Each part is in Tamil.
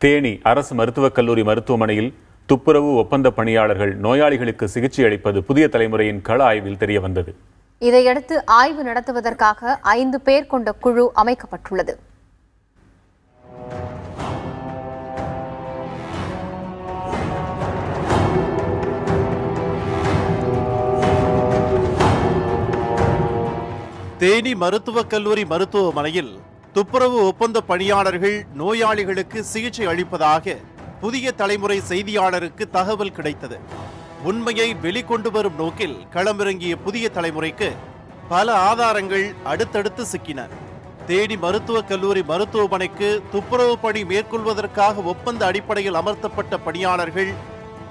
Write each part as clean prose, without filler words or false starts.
தேனி அரசு மருத்துவக் கல்லூரி மருத்துவமனையில் துப்புரவு ஒப்பந்த பணியாளர்கள் நோயாளிகளுக்கு சிகிச்சை அளிப்பது புதிய தலைமுறையின் கள ஆய்வில் தெரியவந்தது. இதையடுத்து ஆய்வு நடத்துவதற்காக 5 பேர் கொண்ட குழு அமைக்கப்பட்டுள்ளது. தேனி மருத்துவக் கல்லூரி மருத்துவமனையில் துப்புரவு ஒப்பந்த பணியாளர்கள் நோயாளிகளுக்கு சிகிச்சை அளிப்பதாக புதிய தலைமுறை செய்தியாளருக்கு தகவல் கிடைத்தது. உண்மையை வெளிக்கொண்டு வரும் நோக்கில் களமிறங்கிய புதிய தலைமுறைக்கு பல ஆதாரங்கள் அடுத்தடுத்து சிக்கின. தேனி மருத்துவக் கல்லூரி மருத்துவமனைக்கு துப்புரவு பணி மேற்கொள்வதற்காக ஒப்பந்த அடிப்படையில் அமர்த்தப்பட்ட பணியாளர்கள்,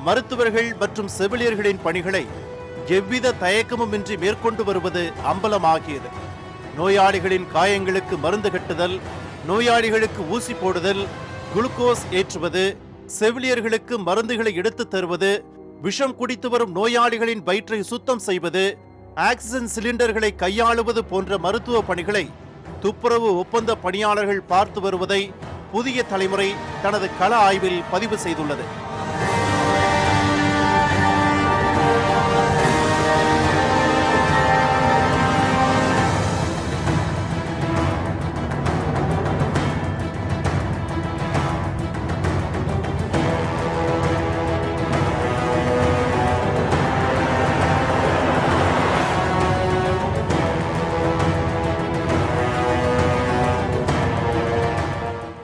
மருத்துவர்கள் மற்றும் செவிலியர்களின் பணிகளை எவ்வித தயக்கமுமின்றி மேற்கொண்டு வருவது அம்பலமாகியது. நோயாளிகளின் காயங்களுக்கு மருந்து கட்டுதல், நோயாளிகளுக்கு ஊசி போடுதல், குளுக்கோஸ் ஏற்றுவது, செவிலியர்களுக்கு மருந்துகளை எடுத்துத் தருவது, விஷம் குடித்து வரும் நோயாளிகளின் வயிற்றை சுத்தம் செய்வது, ஆக்சிஜன் சிலிண்டர்களை கையாளுவது போன்ற மருத்துவ பணிகளை துப்புரவு ஒப்பந்த பணியாளர்கள் பார்த்து வருவதை புதிய தலைமுறை தனது கள ஆய்வில் பதிவு செய்துள்ளது.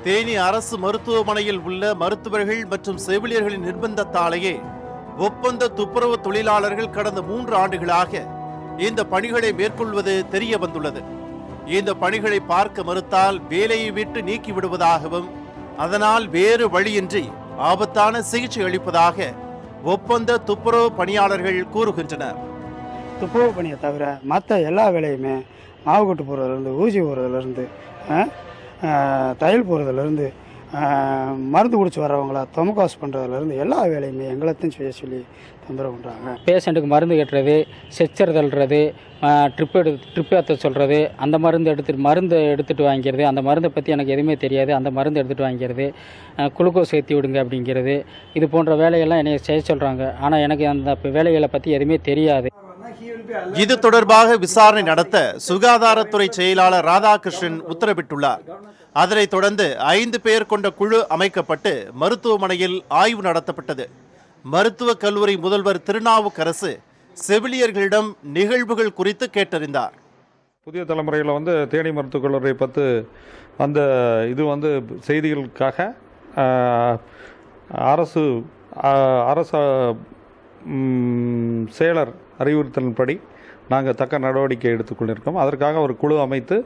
தேனி அரசு மருத்துவமனையில் உள்ள மருத்துவர்கள் மற்றும் செவிலியர்களின் நிர்பந்தத்தாலேயே ஒப்பந்த துப்புரவு தொழிலாளர்கள் கடந்த 3 ஆண்டுகளாக இந்த பணிகளை மேற்கொள்வது தெரிய வந்துள்ளது. இந்த பணிகளை பார்க்க மறுத்தால் வேலையை விட்டு நீக்கி விடுவதாகவும், அதனால் வேறு வழியின்றி ஆபத்தான சிகிச்சை அளிப்பதாக ஒப்பந்த துப்புரவு பணியாளர்கள் கூறுகின்றனர். துப்புரவு பணியை தவிர மற்ற எல்லா வேலையுமே மாவு கொட்டு போடுறதுலேருந்து, ஊசி போடுறதுலேருந்து, தையல் போடுறதுலேருந்து, மருந்து குடிச்சு வர்றவங்கள தொமக்காஸ் பண்ணுறதுலேருந்து எல்லா வேலையுமே எங்களைத்தையும் செய்ய சொல்லி தொந்தரவு பண்ணுறாங்க. பேஷண்ட்டுக்கு மருந்து கட்டுறது, ஸ்ட்ரெச்சர் தள்ளுறது, ட்ரிப் ஏற்ற சொல்கிறது, அந்த மருந்து எடுத்துகிட்டு வாங்கிக்கிறது, அந்த மருந்தை பற்றி எனக்கு எதுவுமே தெரியாது, அந்த மருந்து எடுத்துகிட்டு வாங்கிக்கிறது, குளுக்கோஸ் ஏற்றி விடுங்க அப்படிங்கிறது, இது போன்ற வேலையெல்லாம் என்னை செய்ய சொல்கிறாங்க. ஆனால் எனக்கு அந்த வேலைகளை பற்றி எதுவுமே தெரியாது. இது தொடர்பாக விசாரணை நடத்த சுகாதாரத்துறை செயலாளர் ராதாகிருஷ்ணன் உத்தரவிட்டுள்ளார். அதனைத் தொடர்ந்து 5 பேர் கொண்ட குழு அமைக்கப்பட்டு மருத்துவமனையில் ஆய்வு நடத்தப்பட்டது. மருத்துவக் கல்லூரி முதல்வர் திருநாவுக்கரசு செவிலியர்களிடம் நிகழ்வுகள் குறித்து கேட்டறிந்தார். புதிய தலைமுறையில் தேனி மருத்துவக் கல்லூரியை பற்றி அந்த இது செய்திகளுக்காக அரசு செயலர் அறிவுறுத்தலின்படி நாங்கள் தக்க நடவடிக்கை எடுத்துக்கொண்டிருக்கோம். அதற்காக ஒரு குழு அமைத்து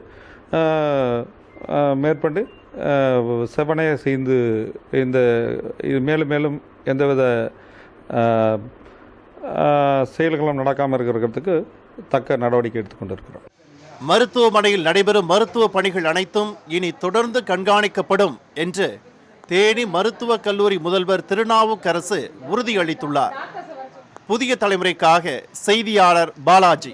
மேற்பட்டு செவனையை செய்து இது மேலும் மேலும் எந்தவித செயல்களும் நடக்காமல் இருக்கிறதுக்கு தக்க நடவடிக்கை எடுத்துக்கொண்டிருக்கிறோம். மருத்துவமனையில் நடைபெறும் மருத்துவ பணிகள் அனைத்தும் இனி தொடர்ந்து கண்காணிக்கப்படும் என்று தேனி மருத்துவக் கல்லூரி முதல்வர் திருநாவுக்கரசு உறுதியளித்துள்ளார். புதிய தலைமுறைக்காக செய்தியாளர் பாலாஜி.